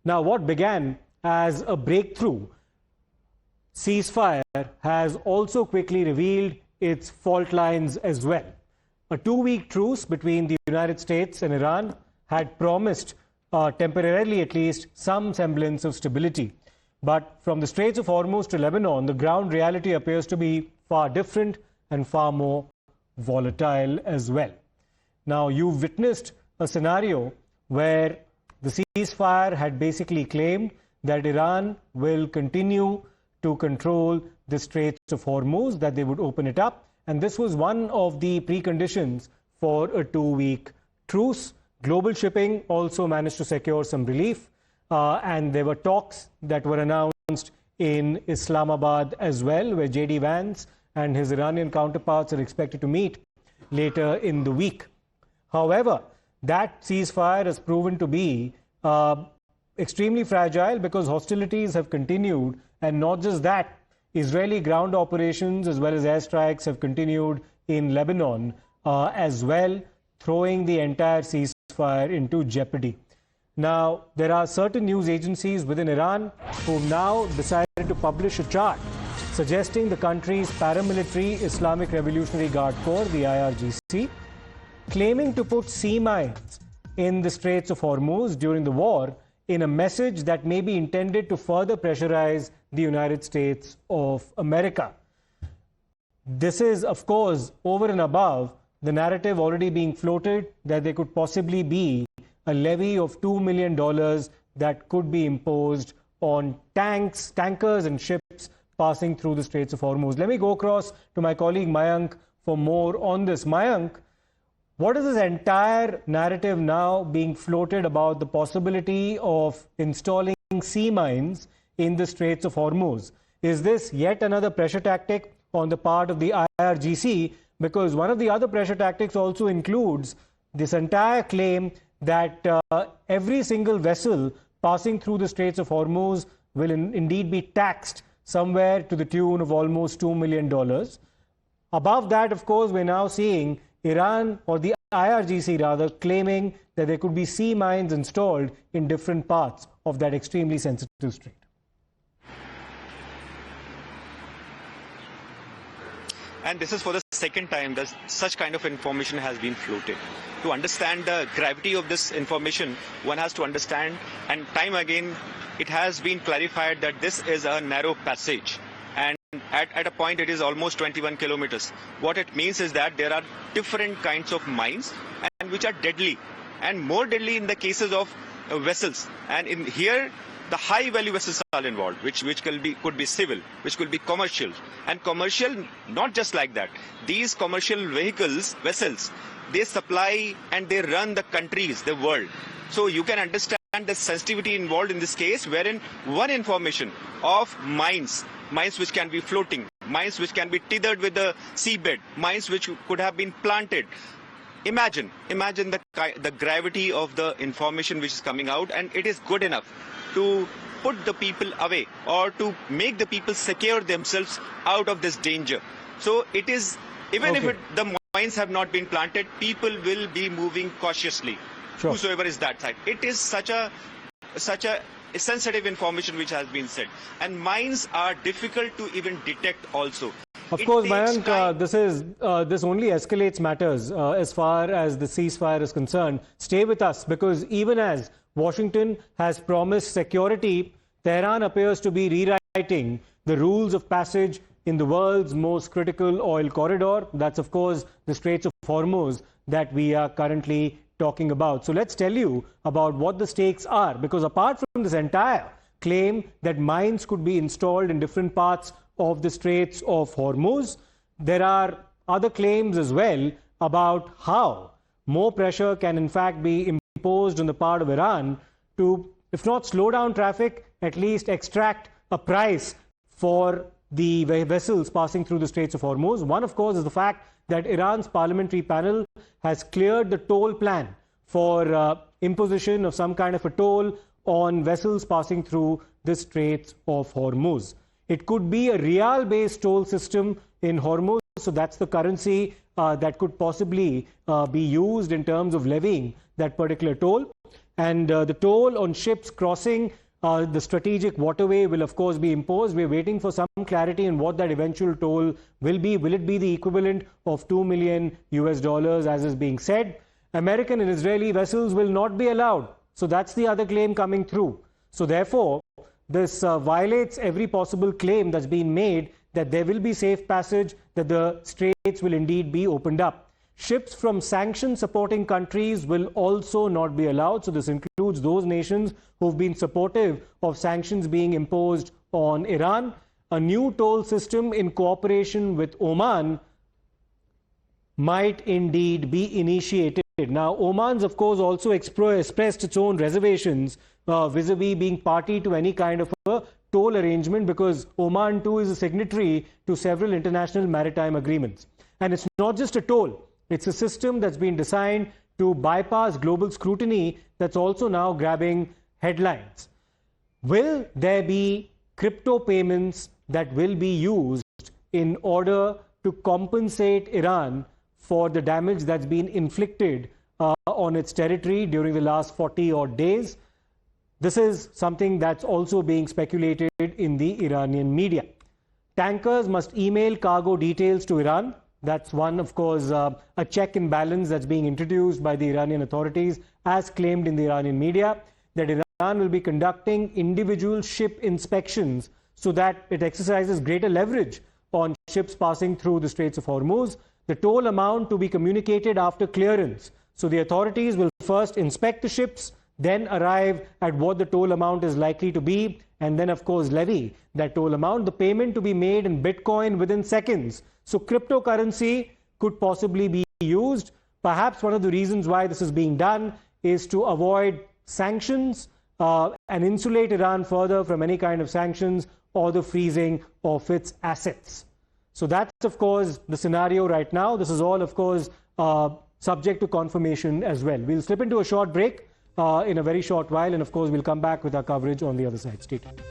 Now, what began as a breakthrough ceasefire has also quickly revealed its fault lines as well. A 2-week truce between the United States and Iran had promised, temporarily at least, some semblance of stability. But from the Straits of Hormuz to Lebanon, the ground reality appears to be far different and far more volatile as well. Now, you've witnessed a scenario where the ceasefire had basically claimed that Iran will continue to control the Straits of Hormuz, that they would open it up. And this was one of the preconditions for a 2-week truce. Global shipping also managed to secure some relief. And there were talks that were announced in Islamabad as well, where J.D. Vance and his Iranian counterparts are expected to meet later in the week. However, that ceasefire has proven to be extremely fragile because hostilities have continued. And not just that, Israeli ground operations as well as airstrikes have continued in Lebanon as well, throwing the entire ceasefire into jeopardy. Now, there are certain news agencies within Iran who have now decided to publish a chart suggesting the country's paramilitary Islamic Revolutionary Guard Corps, the IRGC, claiming to put sea mines in the Straits of Hormuz during the war in a message that may be intended to further pressurize the United States of America. This is, of course, over and above the narrative already being floated that there could possibly be a levy of $2 million that could be imposed on tankers and ships passing through the Straits of Hormuz. Let me go across to my colleague Mayank for more on this. Mayank, what is this entire narrative now being floated about the possibility of installing sea mines in the Straits of Hormuz? Is this yet another pressure tactic on the part of the IRGC? Because one of the other pressure tactics also includes this entire claim that every single vessel passing through the Straits of Hormuz will indeed be taxed somewhere to the tune of almost $2 million. Above that, of course, we're now seeing Iran, or the IRGC rather, claiming that there could be sea mines installed in different parts of that extremely sensitive strait. And this is for the second time that such kind of information has been floated. To understand the gravity of this information, one has to understand, and time again, it has been clarified that this is a narrow passage. And at a point, it is almost 21 kilometers. What it means is that there are different kinds of mines, and which are deadly, and more deadly in the cases of vessels. And in here, the high-value vessels are involved, which could be civil, which could be commercial. And commercial, not just like that. These commercial vessels, they supply and they run the countries, the world. So you can understand the sensitivity involved in this case, wherein one information of mines which can be floating, mines which can be tethered with the seabed, mines which could have been planted. Imagine the gravity of the information which is coming out, and it is good enough to put the people away or to make the people secure themselves out of this danger. So it is, even if the mines have not been planted, people will be moving cautiously. Sure. Whosoever is that side. It is such a sensitive information which has been said. And mines are difficult to even detect also. Of course, Mayank, this only escalates matters as far as the ceasefire is concerned. Stay with us, because even as Washington has promised security, Tehran appears to be rewriting the rules of passage in the world's most critical oil corridor. That's, of course, the Straits of Hormuz that we are currently talking about. So let's tell you about what the stakes are, because apart from this entire claim that mines could be installed in different parts of the Straits of Hormuz, there are other claims as well about how more pressure can in fact be imposed on the part of Iran to, if not slow down traffic, at least extract a price for the vessels passing through the Straits of Hormuz. One, of course, is the fact that Iran's parliamentary panel has cleared the toll plan for imposition of some kind of a toll on vessels passing through the Straits of Hormuz. It could be a rial-based toll system in Hormuz, so that's the currency that could possibly be used in terms of levying that particular toll. And the toll on ships crossing the strategic waterway will, of course, be imposed. We're waiting for some clarity on what that eventual toll will be. Will it be the equivalent of $2 million US, as is being said? American and Israeli vessels will not be allowed. So that's the other claim coming through. So therefore, this violates every possible claim that's been made that there will be safe passage, that the straits will indeed be opened up. Ships from sanction-supporting countries will also not be allowed. So this includes those nations who've been supportive of sanctions being imposed on Iran. A new toll system in cooperation with Oman might indeed be initiated. Now, Oman's, of course, also expressed its own reservations vis-a-vis being party to any kind of a toll arrangement, because Oman too is a signatory to several international maritime agreements. And it's not just a toll. It's a system that's been designed to bypass global scrutiny that's also now grabbing headlines. Will there be crypto payments that will be used in order to compensate Iran for the damage that's been inflicted on its territory during the last 40-odd days? This is something that's also being speculated in the Iranian media. Tankers must email cargo details to Iran. That's one, of course, a check and balance that's being introduced by the Iranian authorities, as claimed in the Iranian media, that Iran will be conducting individual ship inspections so that it exercises greater leverage on ships passing through the Straits of Hormuz. The toll amount to be communicated after clearance. So the authorities will first inspect the ships, then arrive at what the toll amount is likely to be, and then, of course, levy that toll amount. The payment to be made in Bitcoin within seconds. So cryptocurrency could possibly be used. Perhaps one of the reasons why this is being done is to avoid sanctions and insulate Iran further from any kind of sanctions or the freezing of its assets. So that's, of course, the scenario right now. This is all, of course, subject to confirmation as well. We'll slip into a short break in a very short while, and of course, we'll come back with our coverage on the other side. Stay tuned.